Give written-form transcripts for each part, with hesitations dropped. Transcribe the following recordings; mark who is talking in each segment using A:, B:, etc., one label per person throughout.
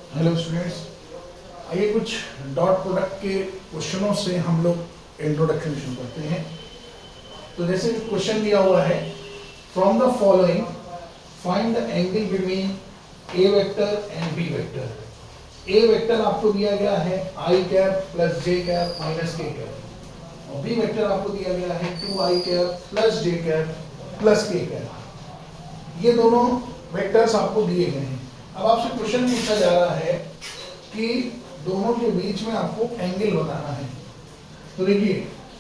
A: Hello students, आइए कुछ dot product के क्वेश्चनों से हम लोग इंट्रोडक्शन शुरू करते हैं। तो जैसे क्वेश्चन दिया हुआ है, from the following find the angle between A vector and B vector. A vector आपको दिया गया है I cap plus J cap minus K cap, और बी वेक्टर आपको दिया गया है 2i cap plus J cap plus K cap. ये दोनों वेक्टर्स आपको दिए गए हैं। अब आपसे क्वेश्चन पूछा जा रहा है कि दोनों के बीच में आपको एंगल बनाना है। तो देखिए,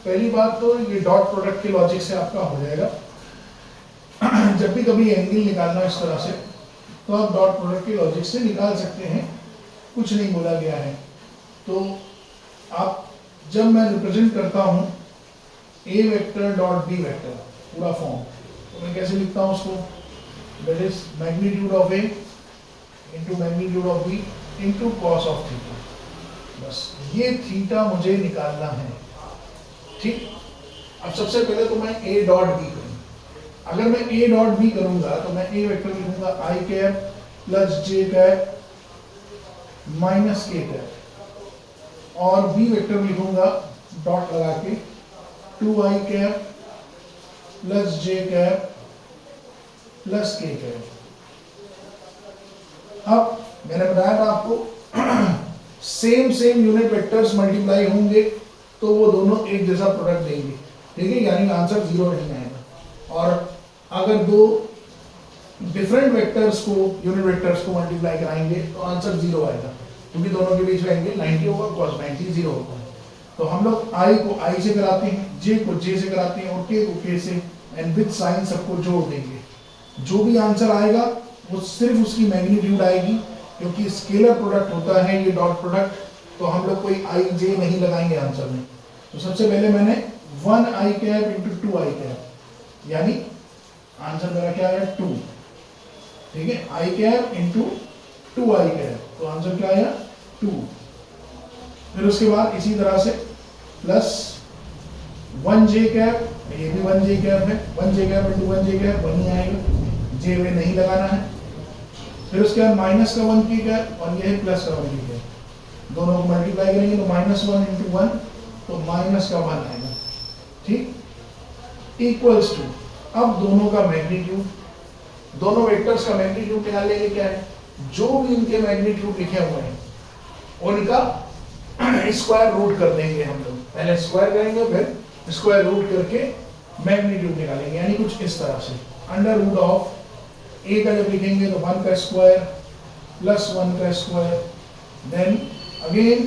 A: पहली बात तो ये डॉट प्रोडक्ट के लॉजिक से आपका हो जाएगा। जब भी कभी एंगल निकालना इस तरह से, तो आप डॉट प्रोडक्ट के लॉजिक से निकाल सकते हैं, कुछ नहीं बोला गया है। तो आप जब मैं रिप्रेजेंट करता हूं A vector dot B vector पूरा फॉर्म, तो मैं कैसे लिखता हूं उसको? That is magnitude of A into magnitude of B into cos of theta. बस ये थीटा मुझे निकालना है, ठीक। अब सबसे पहले तो मैं ए डॉट बी करूँ। अगर मैं ए डॉट बी करूंगा तो मैं ए वेक्टर लिखूंगा आई cap plus J cap minus K cap, और बी वेक्टर लिखूंगा डॉट लगा के 2i cap plus J cap plus K cap. अब मैंने बताया था आपको सेम यूनिट वेक्टर्स मल्टीप्लाई होंगे तो वो दोनों एक जैसा प्रोडक्ट देंगे, ठीक है, यानी आंसर 0 नहीं आएगा। और अगर दो डिफरेंट वेक्टर्स को यूनिट वेक्टर्स को मल्टीप्लाई कराएंगे तो आंसर 0 आएगा, क्योंकि दोनों के बीच में एंगल 90 होगा, cos 90 0 होगा। तो हम लोग i को i से कराते हैं, j को j से कराते हैं, और k को k से, एंड विद साइन सबको जोड़ देंगे। जो भी आंसर आएगा वो सिर्फ उसकी मैग्नीट्यूड आएगी, क्योंकि स्केलर प्रोडक्ट होता है ये डॉट प्रोडक्ट, तो हम लोग कोई i j नहीं लगाएंगे आंसर में। तो सबसे पहले मैंने 1i cap into 2i cap, यानी आंसर मेरा क्या आया 2, ठीक है, i cap into 2i cap, तो आंसर क्या आया 2। फिर उसके बाद इसी तरह से प्लस 1j कैप, ये भी 1j कैप है, 1j cap into 1j cap वही आएगा, j में नहीं लगाना है। फिर उसके बाद माइनस का 1 की कैप, और ये है प्लस का 1 की कैप, दोनों को मल्टीप्लाई करेंगे तो -1 इंटू 1, तो माइनस का 1 आएगा, ठीक, इक्वल्स टू, अब दोनों का मैग्नीट्यूड, दोनों वेक्टर्स का मैग्नीट्यूड निकालेंगे। क्या है, जो भी इनके मैग्नीट्यूड लिखे हुए हैं उनका स्क्वायर रूट कर देंगे हम लोग। पहले स्क्वायर करेंगे, फिर स्क्वायर रूट करके मैग्नीट्यूड निकालेंगे, यानी कुछ इस तरह से। अंडर रूट ऑफ ए का जब लिखेंगे तो 1 का स्क्वायर प्लस 1 का स्क्वायर, देन अगेन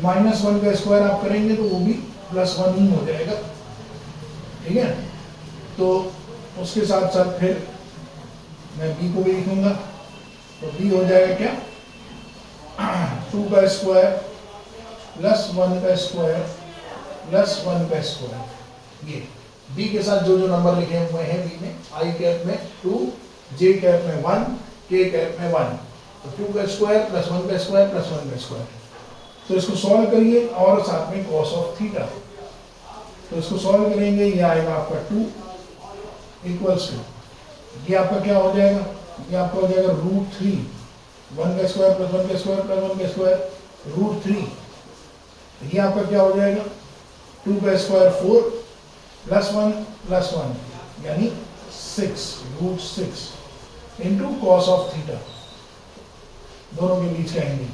A: -1 का स्क्वायर आप करेंगे तो वो भी +1 ही हो जाएगा, ठीक है। तो उसके साथ साथ फिर मैं b को भी लिखूंगा, तो b हो जाएगा क्या 2 का स्क्वायर प्लस 1 का स्क्वायर प्लस 1 का स्क्वायर। ये b के साथ जो जो नंबर लिखे हुए हैं, b में i कैप में 2, j कैप में 1, k कैप में 1, तो 2 का स्क्वायर प्लस 1 का स्क्वायर प्लस 1 का स्क्वायर। तो इसको सॉल्व करिए, और साथ में cos ऑफ थीटा, तो इसको सॉल्व करेंगे, ये आएगा आपका 2 इक्वल्स टू, ये आपका क्या हो जाएगा, ये आपका हो जाएगा √3, 1 का स्क्वायर प्लस 1 का स्क्वायर प्लस 1 का स्क्वायर √3। ये आपका क्या हो जाएगा 2 का स्क्वायर 4 प्लस 1 यानी 6, √6 इंटू कॉस ऑफ थीटा, दोनों के बीच का एंगल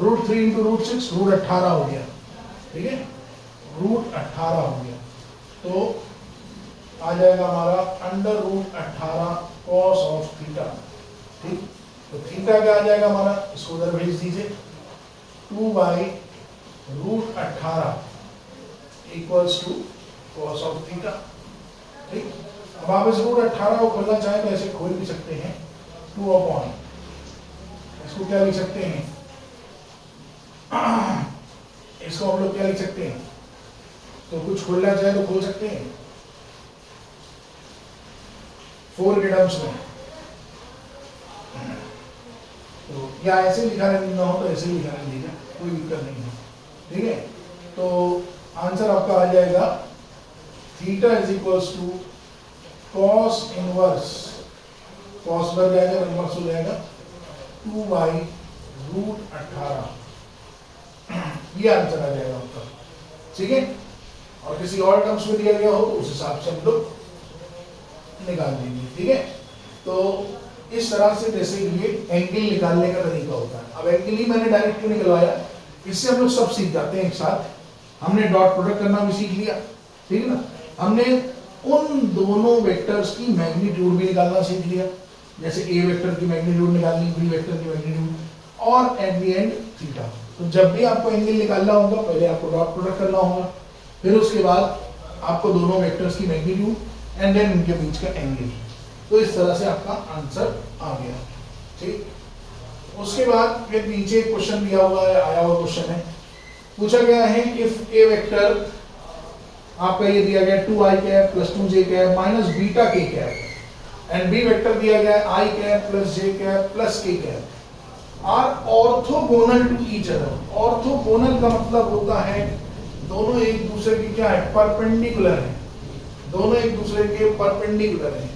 A: √3 इंटू √6, √18 हो गया, ठीक है, √18 हो गया। तो आ जाएगा हमारा √18 कॉस ऑफ थीटा, ठीक। तो थीटा क्या आ जाएगा हमारा, इसको उधर भेज दीजिए, 2/√18 equals to cos of theta, ठीक। अब आप इस √18 को खोलना चाहें तो ऐसे खोल भी सकते हैं, 2/, इसको क्या लिख सकते हैं, इसको हम लोग क्या लिख सकते हैं, तो कुछ खोलना चाहे तो खोल सकते हैं 4 के टर्म्स में, तो या ऐसे लिखा रहने हो तो ऐसे ही लिखा रहने, कोई दिक्कत नहीं है, ठीक है। तो आंसर आपका आ जाएगा theta is equals to cos inverse, cos बढ़ जाएगा, इनवर्स हो जाएगा 2y √18, ये आंसर आ जाएगा आपका। ठीक है, और किसी और टर्म्स में दिया गया हो तो उस हिसाब से हम लोग निकाल देंगे। ठीक है, तो इस तरह से जैसे ये एंगल निकालने का तरीका होता है। अब एंगल ही मैंने डायरेक्ट क्यों निकलवाया, इससे हम लोग सब सीख जाते हैं एक साथ। हमने डॉट प्रोडक्ट करना भी सीख लिया, ठीक है ना। हमने उन दोनों वेक्टर्स की मैग्नीट्यूड भी निकालना सीख लिया, जैसे ए वेक्टर की मैग्नीट्यूड निकालनी, बी वेक्टर की मैग्नीट्यूड, और एट द एंड थीटा। तो जब भी आपको एंगल निकालना होगा पहले आपको डॉट प्रोडक्ट करना होगा, फिर उसके बाद आपको दोनों वेक्टर्स की मैग्नीट्यूड एंड देन उनके बीच का एंगल। तो इस तरह से आपका आंसर आ गया। ठीक, उसके बाद फिर नीचे एक क्वेश्चन दिया हुआ है, आया हुआ क्वेश्चन है, पूछा गया है इफ ए वेक्टर आपका ये दिया गया 2i cap plus 2j cap minus beta k cap, and B vector दिया गया है i cap plus j cap plus k cap are orthogonal to each other. Orthogonal का मतलब होता है दोनों एक दूसरे के क्या है, परपेंडिकुलर है, दोनों एक दूसरे के परपेंडिकुलर है।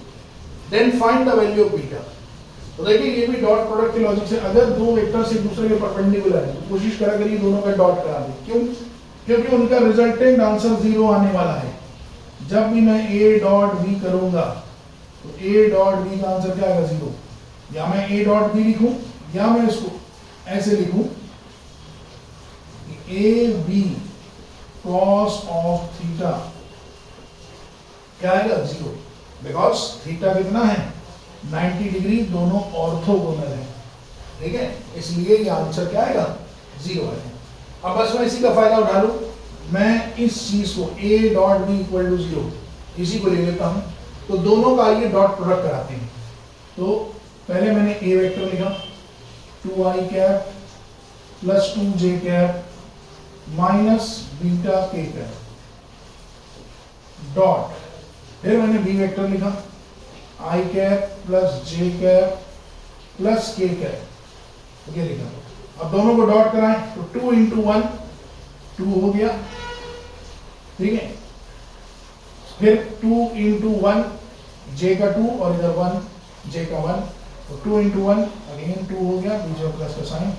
A: Then find the value of beta. तो देखिए ये भी डॉट प्रोडक्ट के लॉजिक से, अगर दो वेक्टर्स एक दूसरे के परपेंडिकुलर है तो कोशिश करा करिए दोनों का डॉट करा दे। क्यों? क्योंकि उनका रिजल्टेंट आंसर 0 आने वाला है। जब भी मैं a डॉट b करूंगा तो a डॉट b का आंसर क्या आएगा, 0। या मैं a डॉट b लिखूं या मैं इसको ऐसे लिखूं a b cos of theta क्या आएगा, 0, बिकॉज थीटा कितना है 90 डिग्री, दोनों ऑर्थोगोनल है। ठीक है, इसलिए ये आंसर क्या आएगा, 0 है। अब बस मैं इसी का फायदा उठा लूं, मैं इस चीज को a dot B equal to 0 इसी को ले लेता हूं, तो दोनों का ये डॉट प्रोडक्ट कराते हैं। तो पहले मैंने a वेक्टर लिखा 2i cap plus 2j cap minus beta k cap dot, फिर मैंने b वेक्टर लिखा i cap plus j cap plus k cap, ये लिखा। अब दोनों को डॉट कराएं तो 2 इंटू 1 2 हो गया, ठीक है। फिर 2 इंटू 1 j का 2 और इधर 1 j का 1, तो 2 इंटू 1 अगेन 2 हो गया, बीच में प्लस का साइन,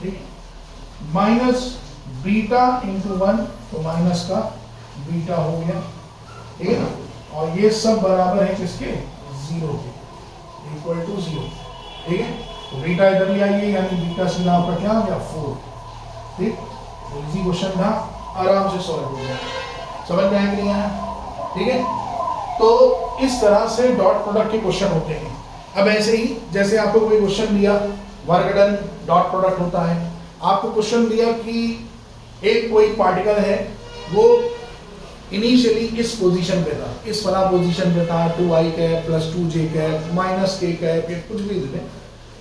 A: ठीक है। माइनस बीटा इंटू 1 तो माइनस का बीटा हो गया, ठीक है ना। और ये सब बराबर है किसके, 0 के, इक्वल टू 0, ठीक है। तो बीटा इधर ले आइए, यानी बीटा सीधा आपका क्या हो गया 4, ठीक। तो इजी क्वेश्चन था, आराम से सॉल्व हो गया, समझ में आया कि नहीं आया, ठीक है। तो इस तरह से डॉट प्रोडक्ट के क्वेश्चन होते हैं। अब ऐसे ही जैसे आपको कोई क्वेश्चन दिया, वर्गडन डॉट प्रोडक्ट होता है। आपको क्वेश्चन दिया कि एक कोई पार्टिकल है, वो इनिशियली इस पोजीशन पे था, इस वाला पोजीशन पे था, 2i cap plus 2j cap minus k cap, ये कुछ भी दे।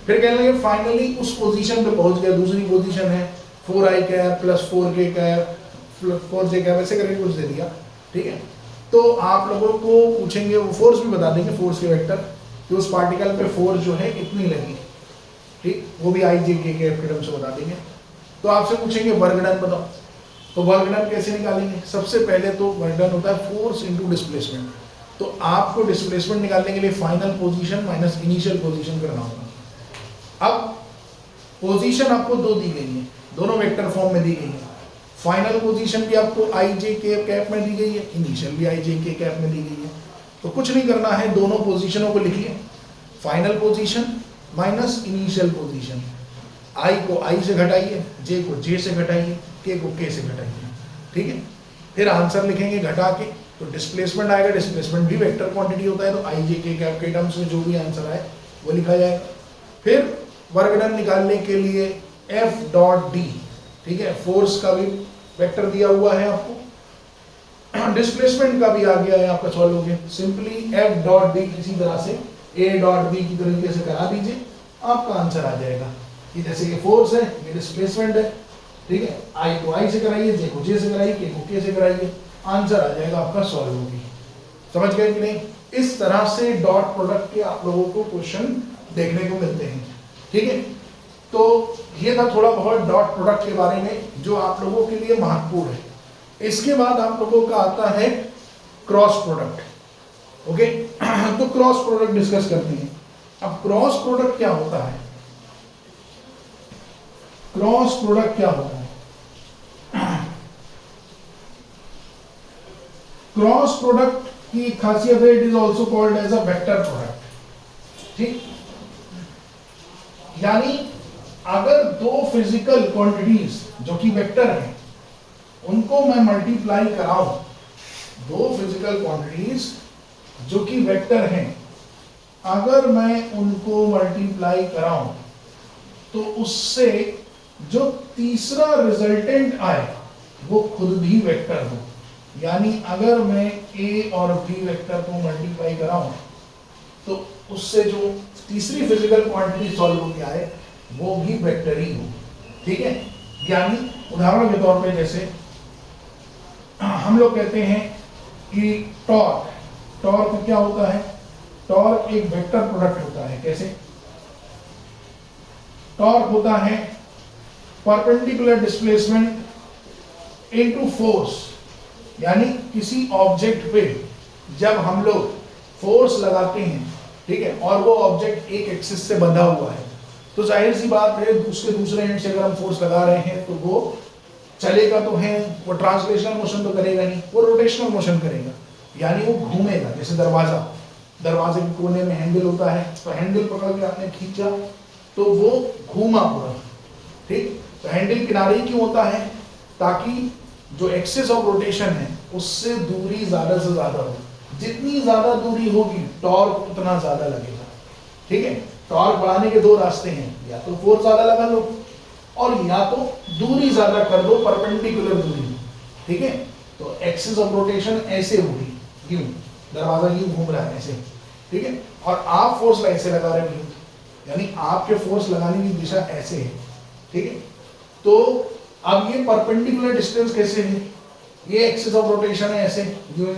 A: फिर कह लेंगे फाइनली उस पोजीशन पे पहुंच गया, दूसरी पोजीशन है 4i cap plus 4k cap 4j cap, ऐसे करके कुछ दे दिया, ठीक है। तो आप लोगों को पूछेंगे, वो फोर्स भी बता देंगे, फोर्स के वेक्टर कि उस पार्टिकल पे फोर्स जो है कितनी लगी, ठीक, वो भी i j k कैप के टर्म से बता देंगे। तो आपसे पूछेंगे वर्गडन बताओ, तो वर्गडन कैसे निकालेंगे। सबसे पहले तो वर्गडन होता है फोर्स इनटू डिस्प्लेसमेंट। तो आपको डिस्प्लेसमेंट निकालने के लिए final position minus initial position करना होगा। अब पोजीशन आपको दो दी गई है, दोनों वेक्टर फॉर्म में दी गई है। फाइनल पोजीशन भी आपको i j k कैप में दी गई है, इनिशियल भी i j k कैप में दी गई है। तो कुछ नहीं करना है, दोनों पोजीशनों को लिखिए, final position minus initial position. i को i से घटाइए, j को j से घटाइए, k को k से घटाइए, ठीक है। फिर आंसर लिखेंगे घटा के, तो डिस्प्लेसमेंट आएगा, डिस्प्लेसमेंट भी वेक्टर क्वांटिटी होता है, तो i j k कैप के टर्म्स में जो भी आंसर आए वो लिखा जाएगा। फिर वर्गडन निकालने के लिए F डॉट D, ठीक है, फोर्स का भी वेक्टर दिया हुआ है आपको, डिस्प्लेसमेंट का भी आ गया है आपका, सॉल्व हो गया। सिंपली F डॉट D किसी तरह से A डॉट B की तरीके से करा दीजिए, आपका आंसर आ जाएगा। कि जैसे ये फोर्स है, ये डिस्प्लेसमेंट है, ठीक है, I को I से कराइए, J को J से कराइए, K को K से कराइए, आंसर आ जाएगा आपका, सॉल्व होगी। समझ गए कि नहीं। इस तरह से डॉट प्रोडक्ट के आप लोगों को क्वेश्चन देखने को मिलते हैं, ठीक है। तो ये था थोड़ा बहुत डॉट प्रोडक्ट के बारे में जो आप लोगों के लिए महत्वपूर्ण है। इसके बाद आप लोगों का आता है क्रॉस प्रोडक्ट, ओके। तो क्रॉस प्रोडक्ट डिस्कस करते हैं। अब क्रॉस प्रोडक्ट क्या होता है, क्रॉस प्रोडक्ट क्या होता है? क्रॉस प्रोडक्ट की खासियत है, it is also called as a vector product. ठीक, यानी अगर दो फिजिकल क्वांटिटीज जो कि वेक्टर हैं उनको मैं मल्टीप्लाई कराऊं, दो फिजिकल क्वांटिटीज जो कि वेक्टर हैं अगर मैं उनको मल्टीप्लाई कराऊं तो उससे जो तीसरा रिजल्टेंट आए वो खुद भी वेक्टर हो। यानी अगर मैं ए और बी वेक्टर को मल्टीप्लाई कराऊं तो उससे जो तीसरी फिजिकल क्वांटिटी सॉल्व होके आए वो भी वेक्टर ही हो। ठीक है, यानी उदाहरण के तौर पे जैसे हम लोग कहते हैं कि टॉर्क क्या होता है? टॉर्क एक वेक्टर प्रोडक्ट होता है। कैसे? टॉर्क होता है परपेंडिकुलर डिस्प्लेसमेंट इनटू फोर्स, यानी किसी ऑब्जेक्ट पे जब हम लोग फोर्स लगाते हैं, ठीक है, और वो ऑब्जेक्ट एक एक्सिस से बंधा हुआ है तो जाहिर सी बात है उसके दूसरे एंड से अगर हम फोर्स लगा रहे हैं तो वो चलेगा तो है, वो ट्रांसलेशनल मोशन तो करेगा नहीं, वो रोटेशनल मोशन करेगा, यानी वो घूमेगा। जैसे दरवाजे के कोने में हैंडल होता है तो हैंडल पकड़ के आपने खींचा तो वो घूमा पूरा। ठीक, तो हैंडल किनारे क्यों होता है? ताकि जो एक्सिस ऑफ रोटेशन है उससे दूरी ज्यादा से ज्यादा हो। जितनी ज्यादा दूरी होगी टॉर्क उतना ज्यादा लगेगा। ठीक है, टॉर्क बढ़ाने के दो रास्ते हैं, या तो फोर्स ज्यादा लगा लो और या तो दूरी ज्यादा कर दो, परपेंडिकुलर दूरी। ठीक है, तो एक्सिस ऑफ रोटेशन ऐसे होगी, यूं दरवाजा यूं घूम रहा है ऐसे। ठीक है, और आप फोर्स ऐसे लगा रहे हो, यानी आपके फोर्स लगाने की दिशा ऐसे है। ठीक है, तो अब ये परपेंडिकुलर डिस्टेंस कैसे है? ये एक्सिस ऑफ रोटेशन है ऐसे यूं।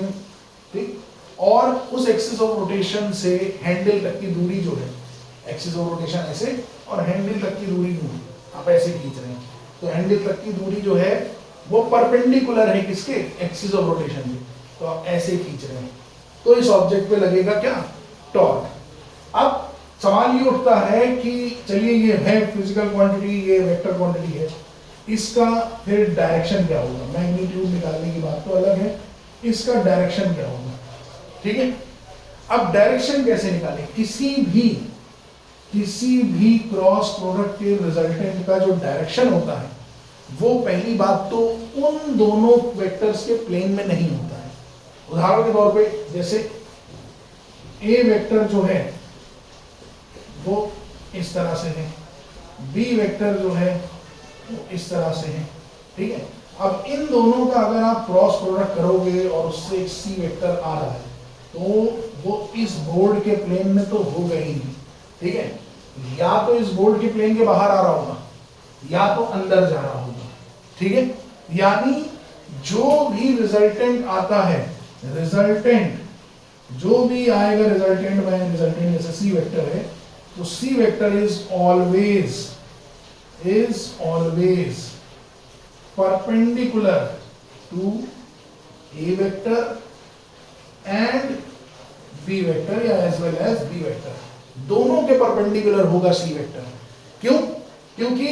A: ठीक, और उस एक्सिस ऑफ रोटेशन से हैंडल तक की दूरी जो है, एक्सिस ऑफ रोटेशन ऐसे और हैंडल तक की दूरी यूं, आप ऐसे खींच रहे हैं तो हैंडल तक की दूरी जो है वो परपेंडिकुलर है किसके? एक्सिस ऑफ रोटेशन में। तो आप ऐसे खींच रहे हैं तो इस ऑब्जेक्ट पे लगेगा क्या? टॉर्क। अब सवाल ये उठता है कि चलिए ये है फिजिकल क्वांटिटी, ये वेक्टर क्वांटिटी है, इसका फिर डायरेक्शन क्या होगा? मैग्नीट्यूड निकालने की बात तो अलग है, इसका डायरेक्शन क्या होगा? ठीक है, अब डायरेक्शन कैसे निकालें? किसी भी क्रॉस प्रोडक्ट के रिजल्टेंट का जो डायरेक्शन होता है वो पहली बात तो उन दोनों वेक्टर्स के प्लेन में नहीं होता है। उदाहरण के तौर पे जैसे ए वेक्टर जो है वो इस तरह से है, बी वेक्टर जो है वो इस तरह से है। ठीक है, अब इन दोनों का अगर आप क्रॉस प्रोडक्ट करोगे और उससे एक सी वेक्टर आ रहा है तो वो इस बोर्ड के प्लेन में तो होगा ही नहीं। ठीक है, या तो इस बोर्ड के प्लेन के बाहर आ रहा होगा या तो अंदर जा रहा होगा। ठीक है, यानी जो भी रिजल्टेंट आता है, रिजल्टेंट जो भी आएगा रिजल्टेंट में, रिजल्टेंट जैसे सी वेक्टर है तो C vector is always perpendicular to A vector and B vector या as well as B vector, दोनों के परपेंडिकुलर होगा सी वेक्टर। क्यों? क्योंकि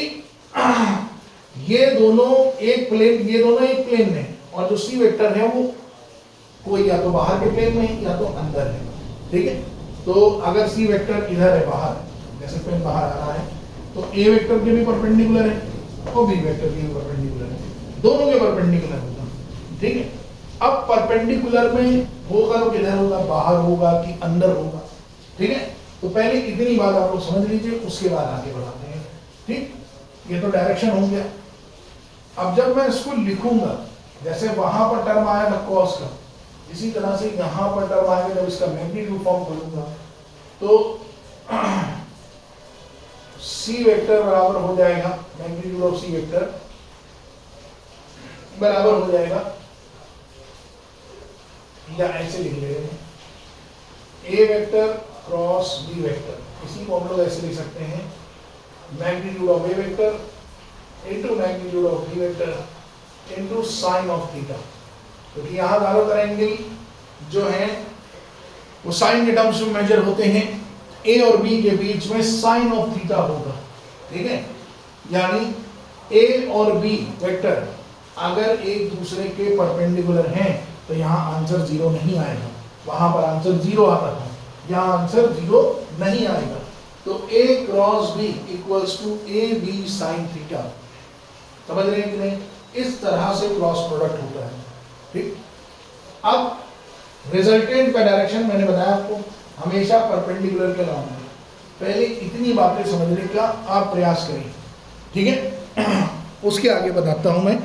A: ये दोनों एक प्लेन में और जो सी वेक्टर है वो कोई या तो बाहर के प्लेन में है या तो अंदर है। ठीक है, तो अगर सी वेक्टर इधर है बाहर, जैसे पेन बाहर आ रहा है तो ए वेक्टर के भी परपेंडिकुलर है और बी वेक्टर के भी परपेंडिकुलर है, दोनों के परपेंडिकुलर होगा। ठीक है, अब परपेंडिकुलर में होगा तो किधर होगा? बाहर होगा कि अंदर होगा? ठीक है, तो पहले इतनी बात आप लोग समझ लीजिए, उसके बाद आगे बढ़ाते हैं। ठीक, ये तो डायरेक्शन हो गया। अब जब मैं इसको लिखूंगा, जैसे वहां पर टर्म आया था कॉस का, इसी तरह से यहां पर टर्म आएगा। जब इसका मैग्नीट्यूड फॉर्म करूंगा तो सी वेक्टर बराबर हो जाएगा, मैग्नीट्यूड ऑफ सी वेक्टर बराबर हो जाएगा, या ऐसे लिख ले रहे हैं, A vector cross B vector. इसी को हम लोग ऐसे लिख सकते हैं, magnitude of A vector into magnitude of B vector into sine of theta. क्योंकि यहाँ ज्यादातर एंगल जो है वो साइन के टर्म्स में मेजर होते हैं, ए और बी के बीच में साइन ऑफ थीटा होगा। ठीक है, यानी ए और बी वेक्टर अगर एक दूसरे के परपेंडिकुलर हैं तो यहाँ आंसर 0 नहीं आएगा, वहां पर आंसर 0 आता था, यहाँ आंसर 0 नहीं आएगा। तो A cross B equals to A B sine theta. समझ रहे हैं कि नहीं? इस तरह से क्रॉस प्रोडक्ट होता है। ठीक, अब रिजल्टेंट का डायरेक्शन मैंने बताया आपको हमेशा परपेंडिकुलर के लॉन्ग में। पहले इतनी बातें समझने का आप प्रयास करिए, ठीक है? उसके आगे बताता हूं मैं